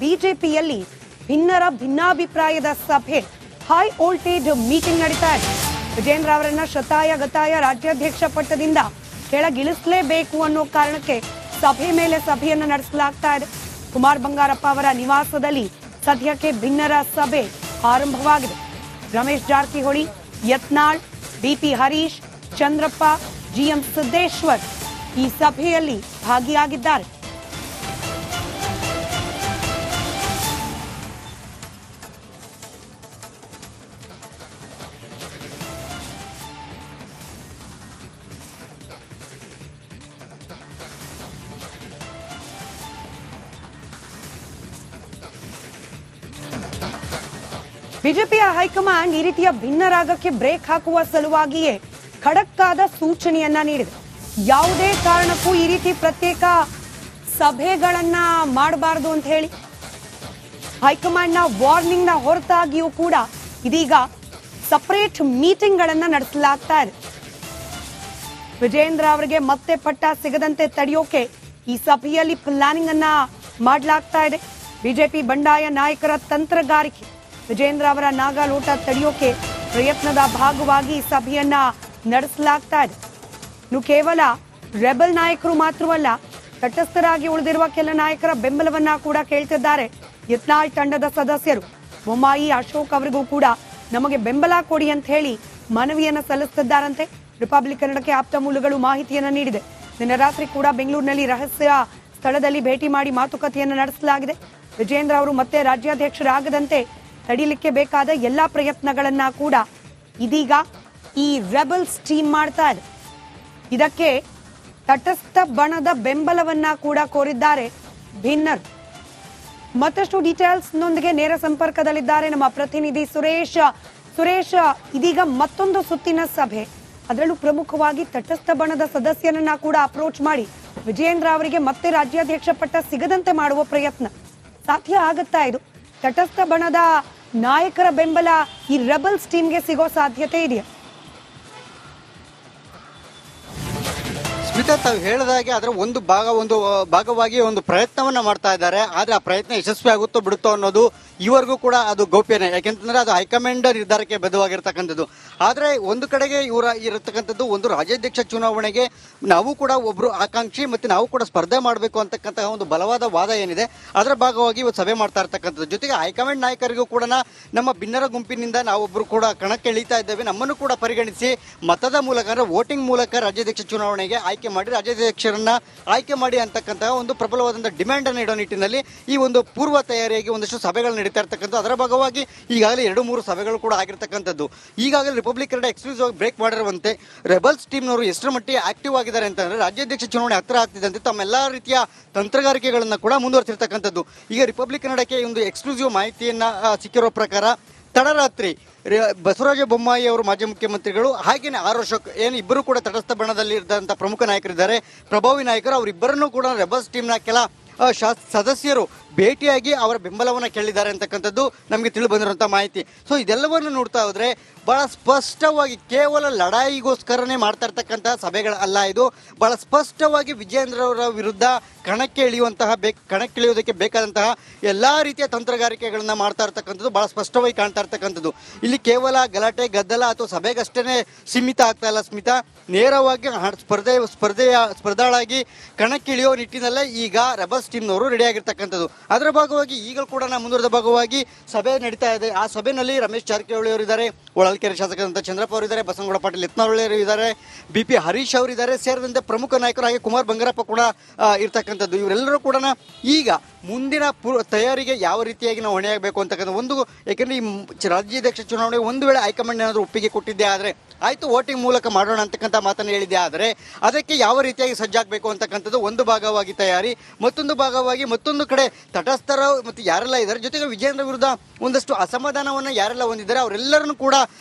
ಬಿಜೆಪಿಯಲ್ಲಿ ಭಿನ್ನರ ಭಿನ್ನಾಭಿಪ್ರಾಯದ ಸಭೆ, high voltage meeting ನಡೀತಾ ಇದೆ. ವಿಜೇಂದ್ರ ಅವರನ್ನ ಶತಾಯ ಗತಾಯ ರಾಜ್ಯಾಧ್ಯಕ್ಷ ಪಟ್ಟದಿಂದ ಕೆಳಗಿಳಿಸಲೇಬೇಕು ಅನ್ನೋ ಕಾರಣಕ್ಕೆ ಸಭೆ ಮೇಲೆ ಸಭೆಯನ್ನು ನಡೆಸಲಾಗ್ತಾ ಇದೆ. ಕುಮಾರ್ ಬಂಗಾರಪ್ಪ ಅವರ ನಿವಾಸದಲ್ಲಿ ಸದ್ಯಕ್ಕೆ ಭಿನ್ನರ ಸಭೆ ಆರಂಭವಾಗಿದೆ. ರಮೇಶ್ ಜಾರಕಿಹೊಳಿ, ಯತ್ನಾಳ್, ಬಿಪಿ ಹರೀಶ್, ಚಂದ್ರಪ್ಪ, ಜಿಎಂ ಸಿದ್ದೇಶ್ವರ್ ಈ ಸಭೆಯಲ್ಲಿ ಭಾಗಿಯಾಗಿದ್ದಾರೆ. ಬಿಜೆಪಿಯ ಹೈಕಮಾಂಡ್ ಈ ರೀತಿಯ ಭಿನ್ನರಾಗಕ್ಕೆ ಬ್ರೇಕ್ ಹಾಕುವ ಸಲುವಾಗಿಯೇ ಖಡಕ್ ಆದ ಸೂಚನೆಯನ್ನ ನೀಡಿದೆ. ಯಾವುದೇ ಕಾರಣಕ್ಕೂ ಈ ರೀತಿ ಪ್ರತ್ಯೇಕ ಸಭೆಗಳನ್ನ ಮಾಡಬಾರದು ಅಂತ ಹೇಳಿ ಹೈಕಮಾಂಡ್ ನ ವಾರ್ನಿಂಗ್ ನ ಹೊರತಾಗಿಯೂ ಕೂಡ ಇದೀಗ ಸಪರೇಟ್ ಮೀಟಿಂಗ್ ಗಳನ್ನ ನಡೆಸಲಾಗ್ತಾ ಇದೆ. ವಿಜೇಂದ್ರ ಅವರಿಗೆ ಮತ್ತೆ ಪಟ್ಟ ಸಿಗದಂತೆ ತಡೆಯೋಕೆ ಈ ಸಭೆಯಲ್ಲಿ ಪ್ಲಾನಿಂಗ್ ಅನ್ನ ಮಾಡಲಾಗ್ತಾ ಇದೆ. ಬಿಜೆಪಿ ಬಂಡಾಯ ನಾಯಕರ ತಂತ್ರಗಾರಿಕೆ, ವಿಜೇಂದ್ರ ಅವರ ನಾಗಾಲೋಟ ತಡೆಯೋಕೆ ಪ್ರಯತ್ನದ ಭಾಗವಾಗಿ ಈ ಸಭೆಯನ್ನ ನಡೆಸಲಾಗ್ತಾ ಇದೆ. ಇನ್ನು ಕೇವಲ ರೆಬಲ್ ನಾಯಕರು ಮಾತ್ರವಲ್ಲ, ತಟಸ್ಥರಾಗಿ ಉಳಿದಿರುವ ಕೆಲ ನಾಯಕರ ಬೆಂಬಲವನ್ನ ಕೂಡ ಕೇಳ್ತಿದ್ದಾರೆ ಯತ್ನಾಳ್ ತಂಡದ ಸದಸ್ಯರು. ಬೊಮ್ಮಾಯಿ, ಅಶೋಕ್ ಅವರಿಗೂ ಕೂಡ ನಮಗೆ ಬೆಂಬಲ ಕೊಡಿ ಅಂತ ಹೇಳಿ ಮನವಿಯನ್ನ ಸಲ್ಲಿಸುತ್ತಿದ್ದಾರಂತೆ. ರಿಪಬ್ಲಿಕನ್ನಡಕ್ಕೆ ಆಪ್ತ ಮೂಲಗಳು ಮಾಹಿತಿಯನ್ನ ನೀಡಿದೆ. ನಿನ್ನೆ ರಾತ್ರಿ ಕೂಡ ಬೆಂಗಳೂರಿನಲ್ಲಿ ರಹಸ್ಯ ಸ್ಥಳದಲ್ಲಿ ಭೇಟಿ ಮಾಡಿ ಮಾತುಕತೆಯನ್ನು ನಡೆಸಲಾಗಿದೆ. ವಿಜೇಂದ್ರ ಅವರು ಮತ್ತೆ ರಾಜ್ಯಾಧ್ಯಕ್ಷರಾಗದಂತೆ ತಡಿಲಿಕ್ಕೆ ಬೇಕಾದ ಎಲ್ಲಾ ಪ್ರಯತ್ನಗಳನ್ನ ಕೂಡ ಇದೀಗ ಈ ರೆಬಲ್ಸ್ ಟೀಮ್ ಮಾಡ್ತಾ ಇದೆ. ಇದಕ್ಕೆ ತಟಸ್ಥ ಬಣದ ಬೆಂಬಲವನ್ನ ಕೂಡ ಕೋರಿದ್ದಾರೆ ಭಿನ್ನರ್. ಮತ್ತಷ್ಟು ಡೀಟೇಲ್ಸ್ ನೊಂದಿಗೆ ನೇರ ಸಂಪರ್ಕದಲ್ಲಿದ್ದಾರೆ ನಮ್ಮ ಪ್ರತಿನಿಧಿ ಸುರೇಶ್, ಇದೀಗ ಮತ್ತೊಂದು ಸುತ್ತಿನ ಸಭೆ, ಅದರಲ್ಲೂ ಪ್ರಮುಖವಾಗಿ ತಟಸ್ಥ ಬಣದ ಸದಸ್ಯರನ್ನ ಕೂಡ ಅಪ್ರೋಚ್ ಮಾಡಿ ವಿಜೇಂದ್ರ ಅವರಿಗೆ ಮತ್ತೆ ರಾಜ್ಯಾಧ್ಯಕ್ಷ ಪಟ್ಟ ಸಿಗದಂತೆ ಮಾಡುವ ಪ್ರಯತ್ನ ಸಾಧ್ಯ ಆಗುತ್ತಾ? ಇದು ತಟಸ್ಥ ಬಣದ ನಾಯಕರ ಬೆಂಬಲ ಈ ರೆಬಲ್ಸ್ ಟೀಮ್ಗೆ ಸಿಗೋ ಸಾಧ್ಯತೆ ಇದೆಯಾ? ಸ್ಮಿತಾ, ತಾವು ಹೇಳಿದಾಗೆ ಅದರ ಒಂದು ಭಾಗವಾಗಿ ಒಂದು ಪ್ರಯತ್ನವನ್ನ ಮಾಡ್ತಾ ಇದ್ದಾರೆ. ಆದ್ರೆ ಆ ಪ್ರಯತ್ನ ಯಶಸ್ವಿ ಆಗುತ್ತೋ ಬಿಡುತ್ತೋ ಅನ್ನೋದು ಇವರಿಗೂ ಕೂಡ ಅದು ಗೌಪ್ಯನೇ. ಯಾಕೆಂತಂದ್ರೆ ಅದು ಹೈಕಮಾಂಡ್ ನಿರ್ಧಾರಕ್ಕೆ ಬದ್ಧವಾಗಿರ್ತಕ್ಕಂಥದ್ದು. ಆದ್ರೆ ಒಂದು ಕಡೆಗೆ ಇರತಕ್ಕಂಥದ್ದು ಒಂದು ರಾಜ್ಯಾಧ್ಯಕ್ಷ ಚುನಾವಣೆಗೆ ನಾವು ಕೂಡ ಒಬ್ರು ಆಕಾಂಕ್ಷಿ ಮತ್ತೆ ನಾವು ಕೂಡ ಸ್ಪರ್ಧೆ ಮಾಡಬೇಕು ಅಂತಕ್ಕಂತಹ ಒಂದು ಬಲವಾದ ವಾದ ಏನಿದೆ ಅದರ ಭಾಗವಾಗಿ ಇವತ್ತು ಸಭೆ ಮಾಡ್ತಾ ಇರ್ತಕ್ಕಂಥದ್ದು. ಜೊತೆಗೆ ಹೈಕಮಾಂಡ್ ನಾಯಕರಿಗೂ ಕೂಡ ನಮ್ಮ ಭಿನ್ನರ ಗುಂಪಿನಿಂದ ನಾವೊಬ್ರು ಕೂಡ ಕಣಕ್ಕೆ ಇಳಿತಾ ಇದ್ದೇವೆ, ನಮ್ಮನ್ನು ಕೂಡ ಪರಿಗಣಿಸಿ ಮತದ ಮೂಲಕ ಅಂದ್ರೆ ವೋಟಿಂಗ್ ಮೂಲಕ ರಾಜ್ಯಾಧ್ಯಕ್ಷ ಚುನಾವಣೆಗೆ ಆಯ್ಕೆ ಮಾಡಿ ರಾಜ್ಯಾಧ್ಯಕ್ಷರನ್ನ ಆಯ್ಕೆ ಮಾಡಿ ಅಂತಕ್ಕಂತಹ ಒಂದು ಪ್ರಬಲವಾದಂತಹ ಡಿಮ್ಯಾಂಡ್ ಅನ್ನು ಇಡೋ ನಿಟ್ಟಿನಲ್ಲಿ ಈ ಒಂದು ಪೂರ್ವ ತಯಾರಿಯಾಗಿ ಒಂದಷ್ಟು ಸಭೆಗಳು ನಡೀತಾ ಇರ್ತಕ್ಕಂಥ. ಅದರ ಭಾಗವಾಗಿ ಈಗಾಗಲೇ 2-3 ಸಭೆಗಳು ಕೂಡ ಆಗಿರ್ತಕ್ಕಂಥದ್ದು. ಈಗಾಗಲೇ ರಿಪಬ್ಲಿಕ್ ಕನ್ನಡ ಎಕ್ಸ್ಕ್ಲೂಸಿವ್ ಆಗಿ ಬ್ರೇಕ್ ಮಾಡಿರುವಂತೆ ರೆಬಲ್ಸ್ ಟೀಮ್ನವರು ಎಷ್ಟರ ಮಟ್ಟಿಗೆ ಆಕ್ಟಿವ್ ಆಗಿದ್ದಾರೆ ಅಂತಂದ್ರೆ ರಾಜ್ಯಾಧ್ಯಕ್ಷ ಚುನಾವಣೆ ಹತ್ತಿರ ಆಗ್ತಿದ್ದಂತೆ ತಮ್ಮೆಲ್ಲಾ ರೀತಿಯ ತಂತ್ರಗಾರಿಕೆಗಳನ್ನ ಕೂಡ ಮುಂದುವರೆಸಿರ್ತಕ್ಕಂಥದ್ದು. ಈಗ ರಿಪಬ್ಲಿಕ್ ಕನ್ನಡಕ್ಕೆ ಒಂದು ಎಕ್ಸ್ಕ್ಲೂಸಿವ್ ಮಾಹಿತಿಯನ್ನ ಸಿಕ್ಕಿರೋ ಪ್ರಕಾರ ತಡರಾತ್ರಿ ಬಸವರಾಜ ಬೊಮ್ಮಾಯಿ ಅವರು ಮಾಜಿ ಮುಖ್ಯಮಂತ್ರಿಗಳು ಹಾಗೇನೆ ಆರ್ ಅಶೋಕ್ ಏನು ಇಬ್ಬರು ಕೂಡ ತಟಸ್ಥ ಬಣದಲ್ಲಿ ಇದ್ದಂತ ಪ್ರಮುಖ ನಾಯಕರಿದ್ದಾರೆ, ಪ್ರಭಾವಿ ನಾಯಕರು, ಅವರಿಬ್ಬರನ್ನು ಕೂಡ ರೆಬಲ್ಸ್ ಟೀಮ್ನ ಕೆಲ ಸದಸ್ಯರು ಭೇಟಿಯಾಗಿ ಅವರ ಬೆಂಬಲವನ್ನು ಕೇಳಿದ್ದಾರೆ ಅಂತಕ್ಕಂಥದ್ದು ನಮಗೆ ತಿಳಿದು ಬಂದಿರುವಂತಹ ಮಾಹಿತಿ. ಸೊ ಇದೆಲ್ಲವನ್ನು ನೋಡ್ತಾ ಹೋದ್ರೆ ಬಹಳ ಸ್ಪಷ್ಟವಾಗಿ ಕೇವಲ ಲಡಾಯಿಗೋಸ್ಕರನೇ ಮಾಡ್ತಾ ಇರ್ತಕ್ಕಂತಹ ಸಭೆಗಳಲ್ಲ. ಇದು ಬಹಳ ಸ್ಪಷ್ಟವಾಗಿ ವಿಜೇಂದ್ರ ಅವರ ವಿರುದ್ಧ ಕಣಕ್ಕಿಳಿಯೋದಕ್ಕೆ ಬೇಕಾದಂತಹ ಎಲ್ಲಾ ರೀತಿಯ ತಂತ್ರಗಾರಿಕೆಗಳನ್ನ ಮಾಡ್ತಾ ಇರ್ತಕ್ಕಂಥದ್ದು ಬಹಳ ಸ್ಪಷ್ಟವಾಗಿ ಕಾಣ್ತಾ ಇರ್ತಕ್ಕಂಥದ್ದು. ಇಲ್ಲಿ ಕೇವಲ ಗಲಾಟೆ ಗದ್ದಲ ಅಥವಾ ಸಭೆಗಷ್ಟೇ ಸೀಮಿತ ಆಗ್ತಾ ಇಲ್ಲ ಸ್ಮಿತಾ, ನೇರವಾಗಿ ಸ್ಪರ್ಧಾಳಾಗಿ ಕಣಕ್ಕಿಳಿಯೋ ನಿಟ್ಟಿನಲ್ಲೇ ಈಗ ರೆಬಲ್ಸ್ ಟೀಮ್ನವರು ರೆಡಿ ಆಗಿರ್ತಕ್ಕಂಥದ್ದು. ಅದರ ಭಾಗವಾಗಿ ಈಗ ಕೂಡ ಮುಂದುವರೆದ ಭಾಗವಾಗಿ ಸಭೆ ನಡೀತಾ ಇದೆ. ಆ ಸಭೆಯಲ್ಲಿ ರಮೇಶ್ ಜಾರಕಿಹೊಳಿ ಅವರು ಇದ್ದಾರೆ, ಹೊಳಲ್ಕೆರೆ ಶಾಸಕರಂತ ಚಂದ್ರಪ್ಪ ಅವರು ಇದ್ದಾರೆ, ಬಸನಗೌಡ ಪಾಟೀಲ್ ಯತ್ನಾಳ್ ಅವರು ಇದ್ದಾರೆ, ಬಿಪಿ ಹರೀಶ್ ಅವರು ಇದ್ದಾರೆ, ಸೇರಿದಂತೆ ಪ್ರಮುಖ ನಾಯಕರು ಹಾಗೆ ಕುಮಾರ್ ಬಂಗಾರಪ್ಪ ಕೂಡ ಇರ್ತಕ್ಕಂಥದ್ದು. ಇವರೆಲ್ಲರೂ ಕೂಡ ಈಗ ಮುಂದಿನ ತಯಾರಿಗೆ ಯಾವ ರೀತಿಯಾಗಿ ನಾವು ಹೊಣೆಯಾಗಬೇಕು ಅಂತಕ್ಕಂಥ ಒಂದು, ಯಾಕೆಂದ್ರೆ ಈ ರಾಜ್ಯಾಧ್ಯಕ್ಷ ಚುನಾವಣೆ ಒಂದು ವೇಳೆ ಹೈಕಮಾಂಡ್ ಏನಾದರೂ ಒಪ್ಪಿಗೆ ಕೊಟ್ಟಿದ್ದೆ ಆದರೆ ಆಯ್ತು ವೋಟಿಂಗ್ ಮೂಲಕ ಮಾಡೋಣ ಅಂತಕ್ಕಂಥ ಮಾತನ್ನು ಹೇಳಿದ್ದೆ, ಆದರೆ ಅದಕ್ಕೆ ಯಾವ ರೀತಿಯಾಗಿ ಸಜ್ಜಾಗಬೇಕು ಅಂತಕ್ಕಂಥದ್ದು ಒಂದು ಭಾಗವಾಗಿ ತಯಾರಿ, ಮತ್ತೊಂದು ಭಾಗವಾಗಿ ಮತ್ತೊಂದು ಕಡೆ ತಟಸ್ಥರ ಮತ್ತು ಯಾರೆಲ್ಲ ಇದ್ದಾರೆ, ಜೊತೆಗೆ ವಿಜೇಂದ್ರ ವಿರುದ್ಧ ಒಂದಷ್ಟು ಅಸಮಾಧಾನವನ್ನು ಯಾರೆಲ್ಲ ಹೊಂದಿದ್ದಾರೆ ಅವರೆಲ್ಲರನ್ನು ಕೂಡ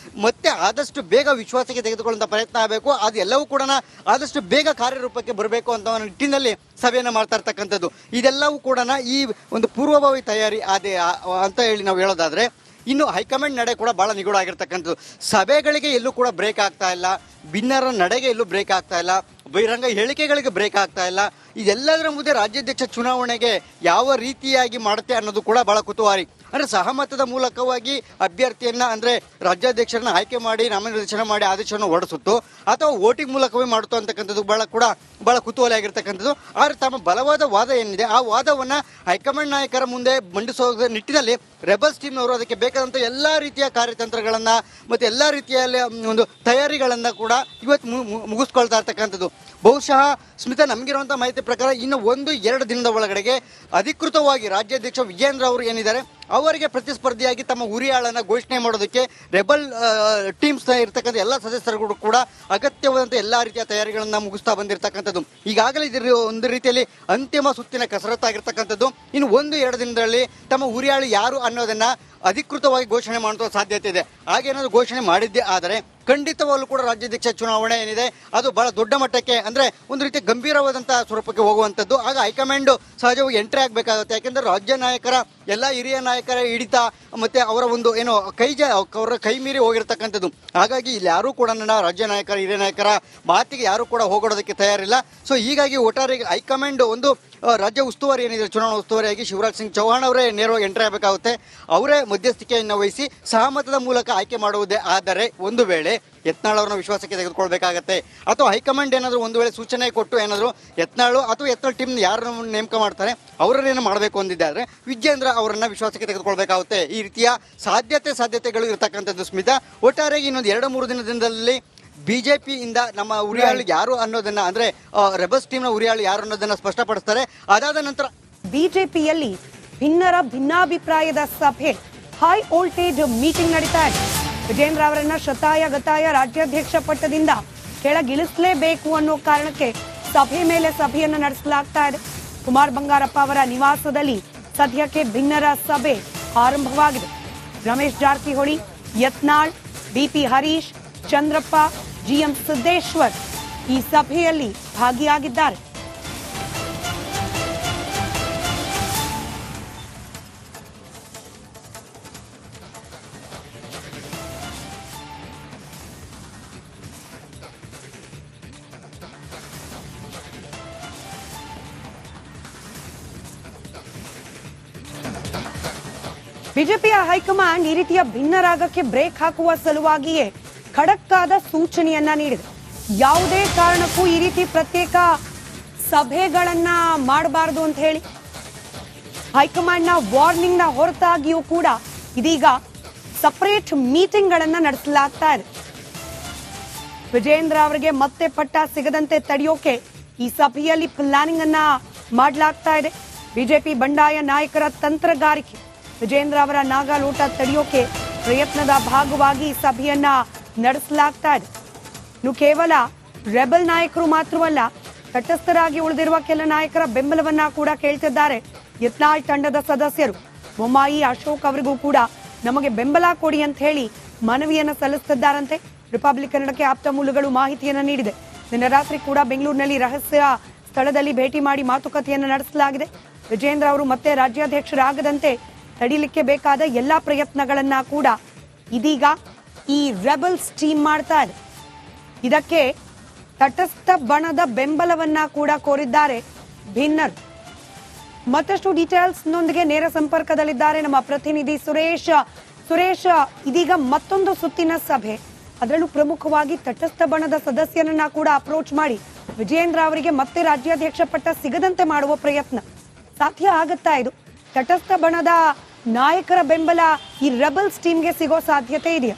ಮತ್ತೆ ಆದಷ್ಟು ಬೇಗ ವಿಶ್ವಾಸಕ್ಕೆ ತೆಗೆದುಕೊಳ್ಳುವಂಥ ಪ್ರಯತ್ನ ಆಗಬೇಕು. ಅದೆಲ್ಲವೂ ಕೂಡ ಆದಷ್ಟು ಬೇಗ ಕಾರ್ಯರೂಪಕ್ಕೆ ಬರಬೇಕು ಅಂತ ನಿಟ್ಟಿನಲ್ಲಿ ಸಭೆಯನ್ನು ಮಾಡ್ತಾ ಇರ್ತಕ್ಕಂಥದ್ದು. ಇದೆಲ್ಲವೂ ಕೂಡ ಈ ಒಂದು ಪೂರ್ವಭಾವಿ ತಯಾರಿ ಅದೇ ಅಂತ ಹೇಳಿ ನಾವು ಹೇಳೋದಾದ್ರೆ, ಇನ್ನು ಹೈಕಮಾಂಡ್ ನಡೆ ಕೂಡ ಬಹಳ ನಿಗೂಢ ಆಗಿರ್ತಕ್ಕಂಥದ್ದು. ಸಭೆಗಳಿಗೆ ಎಲ್ಲೂ ಕೂಡ ಬ್ರೇಕ್ ಆಗ್ತಾ ಇಲ್ಲ, ಭಿನ್ನರ ನಡೆಗೆ ಎಲ್ಲೂ ಬ್ರೇಕ್ ಆಗ್ತಾ ಇಲ್ಲ. ಬಹಿರಂಗ ಹೇಳಿಕೆಗಳಿಗೆ ಬ್ರೇಕ್ ಆಗ್ತಾ ಇಲ್ಲ. ಇದೆಲ್ಲದರ ಮುಂದೆ ರಾಜ್ಯಾಧ್ಯಕ್ಷ ಚುನಾವಣೆಗೆ ಯಾವ ರೀತಿಯಾಗಿ ಮಾಡುತ್ತೆ ಅನ್ನೋದು ಕೂಡ ಬಹಳ ಕುತೂಹಲಿ. ಅಂದ್ರೆ ಸಹಮತದ ಮೂಲಕವಾಗಿ ಅಭ್ಯರ್ಥಿಯನ್ನ ಅಂದ್ರೆ ರಾಜ್ಯಾಧ್ಯಕ್ಷರನ್ನ ಆಯ್ಕೆ ಮಾಡಿ ನಾಮನಿರ್ದೇಶನ ಮಾಡಿ ಆದೇಶವನ್ನು ಹೊರಡಿಸುತ್ತೋ ಅಥವಾ ವೋಟಿಂಗ್ ಮೂಲಕವೇ ಮಾಡುತ್ತೋ ಅಂತಕ್ಕಂಥದ್ದು ಬಹಳ ಕುತೂಹಲ ಆಗಿರ್ತಕ್ಕಂಥದ್ದು. ಆದರೆ ತಮ್ಮ ಬಲವಾದ ವಾದ ಏನಿದೆ ಆ ವಾದವನ್ನ ಹೈಕಮಾಂಡ್ ನಾಯಕರ ಮುಂದೆ ಮಂಡಿಸೋ ನಿಟ್ಟಿನಲ್ಲಿ ರೆಬಲ್ಸ್ ಟೀಮ್ನವರು ಅದಕ್ಕೆ ಬೇಕಾದಂಥ ಎಲ್ಲಾ ರೀತಿಯ ಕಾರ್ಯತಂತ್ರಗಳನ್ನ ಮತ್ತೆ ಎಲ್ಲಾ ರೀತಿಯಲ್ಲಿ ಒಂದು ತಯಾರಿಗಳನ್ನ ಕೂಡ ಇವತ್ತು ಮುಗಿಸ್ಕೊಳ್ತಾ ಇರ್ತಕ್ಕಂಥದ್ದು. ಬಹುಶಃ ಸ್ಮಿತಾ, ನಮಗಿರುವಂತಹ ಮಾಹಿತಿ ಪ್ರಕಾರ ಇನ್ನು 1-2 ದಿನದ ಒಳಗಡೆಗೆ ಅಧಿಕೃತವಾಗಿ ರಾಜ್ಯಾಧ್ಯಕ್ಷ ವಿಜೇಂದ್ರ ಅವರು ಏನಿದ್ದಾರೆ ಅವರಿಗೆ ಪ್ರತಿಸ್ಪರ್ಧಿಯಾಗಿ ತಮ್ಮ ಉರಿಯಾಳನ್ನ ಘೋಷಣೆ ಮಾಡೋದಕ್ಕೆ ರೆಬಲ್ ಟೀಮ್ಸ್ ಇರ್ತಕ್ಕಂಥ ಎಲ್ಲ ಸದಸ್ಯರುಗಳು ಕೂಡ ಅಗತ್ಯವಾದಂಥ ಎಲ್ಲಾ ರೀತಿಯ ತಯಾರಿಗಳನ್ನ ಮುಗಿಸ್ತಾ ಬಂದಿರತಕ್ಕಂಥದ್ದು. ಈಗಾಗಲೇ ಒಂದು ರೀತಿಯಲ್ಲಿ ಅಂತಿಮ ಸುತ್ತಿನ ಕಸರತ್ತಾಗಿರ್ತಕ್ಕಂಥದ್ದು. ಇನ್ನು 1-2 ದಿನದಲ್ಲಿ ತಮ್ಮ ಉರಿಯಾಳು ಯಾರು ಅನ್ನೋದನ್ನ ಅಧಿಕೃತವಾಗಿ ಘೋಷಣೆ ಮಾಡುವ ಸಾಧ್ಯತೆ ಇದೆ. ಹಾಗೇನಾದ್ರು ಘೋಷಣೆ ಮಾಡಿದ್ದೇ ಆದರೆ ಖಂಡಿತವಾಗ್ಲೂ ಕೂಡ ರಾಜ್ಯಾಧ್ಯಕ್ಷ ಚುನಾವಣೆ ಏನಿದೆ ಅದು ಬಹಳ ದೊಡ್ಡ ಮಟ್ಟಕ್ಕೆ ಅಂದ್ರೆ ಒಂದು ರೀತಿ ಗಂಭೀರವಾದಂತಹ ಸ್ವರೂಪಕ್ಕೆ ಹೋಗುವಂಥದ್ದು. ಆಗ ಹೈಕಮಾಂಡ್ ಸಹಜವಾಗಿ ಎಂಟ್ರಿ ಆಗಬೇಕಾಗುತ್ತೆ. ಯಾಕೆಂದ್ರೆ ರಾಜ್ಯ ನಾಯಕರ ಎಲ್ಲ ಹಿರಿಯ ನಾಯಕರ ಹಿಡಿತ ಮತ್ತೆ ಅವರ ಒಂದು ಏನೋ ಅವರ ಕೈ ಮೀರಿ ಹೋಗಿರ್ತಕ್ಕಂಥದ್ದು. ಹಾಗಾಗಿ ಇಲ್ಲಿ ಯಾರೂ ಕೂಡ ನನ್ನ ರಾಜ್ಯ ನಾಯಕರ ಹಿರಿಯ ನಾಯಕರ ಮಾತಿಗೆ ಯಾರು ಕೂಡ ಹೋಗೋದಕ್ಕೆ ತಯಾರಿಲ್ಲ. ಸೊ ಹೀಗಾಗಿ ಒಟ್ಟಾರೆ ಹೈಕಮಾಂಡ್ ಒಂದು ರಾಜ್ಯ ಉಸ್ತುವಾರಿ ಏನಿದೆ ಚುನಾವಣಾ ಉಸ್ತುವಾರಿಯಾಗಿ ಶಿವರಾಜ್ ಸಿಂಗ್ ಚೌಹಾಣ್ ಅವರೇ ನೇರವಾಗಿ ಎಂಟ್ರಿ ಆಗಬೇಕಾಗುತ್ತೆ. ಅವರೇ ಮಧ್ಯಸ್ಥಿಕೆಯನ್ನು ವಹಿಸಿ ಸಹಮತದ ಮೂಲಕ ಆಯ್ಕೆ ಮಾಡುವುದೇ ಆದರೆ ಒಂದು ವೇಳೆ ಯತ್ನಾಳ್ ಅವರನ್ನ ವಿಶ್ವಾಸಕ್ಕೆ ತೆಗೆದುಕೊಳ್ಬೇಕಾಗತ್ತೆ. ಅಥವಾ ಹೈಕಮಾಂಡ್ ಏನಾದರೂ ಒಂದು ವೇಳೆ ಸೂಚನೆ ಕೊಟ್ಟು ಏನಾದರೂ ಯತ್ನಾಳು ಅಥವಾ ಯತ್ನಾಳ್ ಟೀಮ್ ಯಾರನ್ನು ನೇಮಕ ಮಾಡ್ತಾರೆ ಅವರನ್ನೇನು ಮಾಡಬೇಕು ಅಂದಿದೆ ಆದರೆ ವಿಜೇಂದ್ರ ಅವರನ್ನ ವಿಶ್ವಾಸಕ್ಕೆ ತೆಗೆದುಕೊಳ್ಬೇಕಾಗುತ್ತೆ. ಈ ರೀತಿಯ ಸಾಧ್ಯತೆಗಳು ಇರತಕ್ಕಂಥದ್ದು. ಸ್ಮಿತಾ, ಒಟ್ಟಾರೆಯಾಗಿ ಇನ್ನೊಂದು 2-3 ದಿನದಲ್ಲಿ ಬಿಜೆಪಿಯಿಂದ ನಮ್ಮ ಉರಿಯಾಳು ಯಾರು ಅನ್ನೋದನ್ನ ಅಂದ್ರೆ ರೆಬಲ್ಸ್ ಟೀಮ್ನ ಉರಿಯಾಳು ಯಾರು ಅನ್ನೋದನ್ನ ಸ್ಪಷ್ಟಪಡಿಸ್ತಾರೆ. ಅದಾದ ನಂತರ ಬಿಜೆಪಿಯಲ್ಲಿ ಭಿನ್ನಾಭಿಪ್ರಾಯದ ಸಭೆ, ಹೈ ವೋಲ್ಟೇಜ್ ಮೀಟಿಂಗ್ ನಡೀತಾ ಇದೆ. ವಿಜೇಂದ್ರ ಅವರನ್ನ ಶತಾಯ ರಾಜ್ಯಾಧ್ಯಕ್ಷ ಪಟ್ಟದಿಂದ ಕೆಳಗಿಳಿಸಲೇಬೇಕು ಅನ್ನೋ ಕಾರಣಕ್ಕೆ ಸಭೆ ಮೇಲೆ ಸಭೆಯನ್ನು ನಡೆಸಲಾಗ್ತಾ ಇದೆ. ಕುಮಾರ್ ಬಂಗಾರಪ್ಪ ಅವರ ನಿವಾಸದಲ್ಲಿ ಸದ್ಯಕ್ಕೆ ಭಿನ್ನರ ಸಭೆ ಆರಂಭವಾಗಿದೆ. ರಮೇಶ್ ಜಾರಕಿಹೊಳಿ, ಯತ್ನಾಳ್, ಬಿಪಿ ಹರೀಶ್, ಚಂದ್ರಪ್ಪ, ಜಿಎಂ ಸಿದ್ದೇಶ್ವರ್ ಈ ಸಭೆಯಲ್ಲಿ ಭಾಗಿಯಾಗಿದ್ದಾರೆ. ಬಿಜೆಪಿಯ ಹೈಕಮಾಂಡ್ ಈ ರೀತಿಯ ಭಿನ್ನರಾಗಕ್ಕೆ ಬ್ರೇಕ್ ಹಾಕುವ ಸಲುವಾಗಿಯೇ ಖಡಕ್ ಆದ ಸೂಚನೆಯನ್ನ ನೀಡಿದೆ. ಯಾವುದೇ ಕಾರಣಕ್ಕೂ ಈ ರೀತಿ ಪ್ರತ್ಯೇಕ ಸಭೆಗಳನ್ನ ಮಾಡಬಾರದು ಅಂತ ಹೇಳಿ ಹೈಕಮಾಂಡ್ ನ ವಾರ್ನಿಂಗ್ ನ ಹೊರತಾಗಿಯೂ ಕೂಡ ಇದೀಗ ಸಪರೇಟ್ ಮೀಟಿಂಗ್ ಗಳನ್ನ ನಡೆಸಲಾಗ್ತಾ ಇದೆ. ವಿಜೇಂದ್ರ ಅವರಿಗೆ ಮತ್ತೆ ಪಟ್ಟ ಸಿಗದಂತೆ ತಡೆಯೋಕೆ ಈ ಸಭೆಯಲ್ಲಿ ಪ್ಲಾನಿಂಗ್ ಅನ್ನ ಮಾಡಲಾಗ್ತಾ ಇದೆ. ಬಿಜೆಪಿ ಬಂಡಾಯ ನಾಯಕರ ತಂತ್ರಗಾರಿಕೆ ವಿಜೇಂದ್ರ ಅವರ ನಾಗಾಲೋಟ ತಡೆಯೋಕೆ ಪ್ರಯತ್ನದ ಭಾಗವಾಗಿ ಸಭೆಯನ್ನ ನಡೆಸಲಾಗ್ತಾ ಇದೆ. ಇನ್ನು ಕೇವಲ ರೆಬಲ್ ನಾಯಕರು ಮಾತ್ರವಲ್ಲ, ತಟಸ್ಥರಾಗಿ ಉಳಿದಿರುವ ಕೆಲ ನಾಯಕರ ಬೆಂಬಲವನ್ನ ಕೂಡ ಕೇಳ್ತಿದ್ದಾರೆ ಯತ್ನಾಳ್ ತಂಡದ ಸದಸ್ಯರು. ಬೊಮ್ಮಾಯಿ, ಅಶೋಕ್ ಅವರಿಗೂ ಕೂಡ ನಮಗೆ ಬೆಂಬಲ ಕೊಡಿ ಅಂತ ಹೇಳಿ ಮನವಿಯನ್ನ ಸಲ್ಲಿಸುತ್ತಿದ್ದಾರಂತೆ. ರಿಪಬ್ಲಿಕ್ ಕನ್ನಡಕ್ಕೆ ಆಪ್ತ ಮೂಲಗಳು ಮಾಹಿತಿಯನ್ನ ನೀಡಿದೆ. ನಿನ್ನೆ ರಾತ್ರಿ ಕೂಡ ಬೆಂಗಳೂರಿನಲ್ಲಿ ರಹಸ್ಯ ಸ್ಥಳದಲ್ಲಿ ಭೇಟಿ ಮಾಡಿ ಮಾತುಕತೆಯನ್ನ ನಡೆಸಲಾಗಿದೆ. ವಿಜೇಂದ್ರ ಅವರು ಮತ್ತೆ ರಾಜ್ಯಾಧ್ಯಕ್ಷರಾಗದಂತೆ ತಡಿಲಿಕ್ಕೆ ಬೇಕಾದ ಎಲ್ಲಾ ಪ್ರಯತ್ನಗಳನ್ನ ಕೂಡ ಇದೀಗ ಈ ರೆಬಲ್ಸ್ ಟೀಮ್ ಮಾಡ್ತಾ ಇದೆ. ಇದಕ್ಕೆ ತಟಸ್ಥ ಬಣದ ಬೆಂಬಲವನ್ನ ಕೂಡ ಕೋರಿದ್ದಾರೆ ಭಿನ್ನರು. ಮತ್ತಷ್ಟು ಡೀಟೇಲ್ಸ್ ನೊಂದಿಗೆ ನೇರ ಸಂಪರ್ಕದಲ್ಲಿದ್ದಾರೆ ನಮ್ಮ ಪ್ರತಿನಿಧಿ ಸುರೇಶ್, ಇದೀಗ ಮತ್ತೊಂದು ಸುತ್ತಿನ ಸಭೆ, ಅದರಲ್ಲೂ ಪ್ರಮುಖವಾಗಿ ತಟಸ್ಥ ಬಣದ ಸದಸ್ಯರನ್ನ ಕೂಡ ಅಪ್ರೋಚ್ ಮಾಡಿ ವಿಜೇಂದ್ರ ಅವರಿಗೆ ಮತ್ತೆ ರಾಜ್ಯಾಧ್ಯಕ್ಷ ಪಟ್ಟ ಸಿಗದಂತೆ ಮಾಡುವ ಪ್ರಯತ್ನ ಸಾಧ್ಯ ಆಗುತ್ತಾ? ಇದು ತಟಸ್ಥ ಬಣದ ನಾಯಕರ ಬೆಂಬಲ ಈ ರೆಬಲ್ಸ್ ಟೀಮ್ಗೆ ಸಿಗೋ ಸಾಧ್ಯತೆ ಇದೆಯಾ?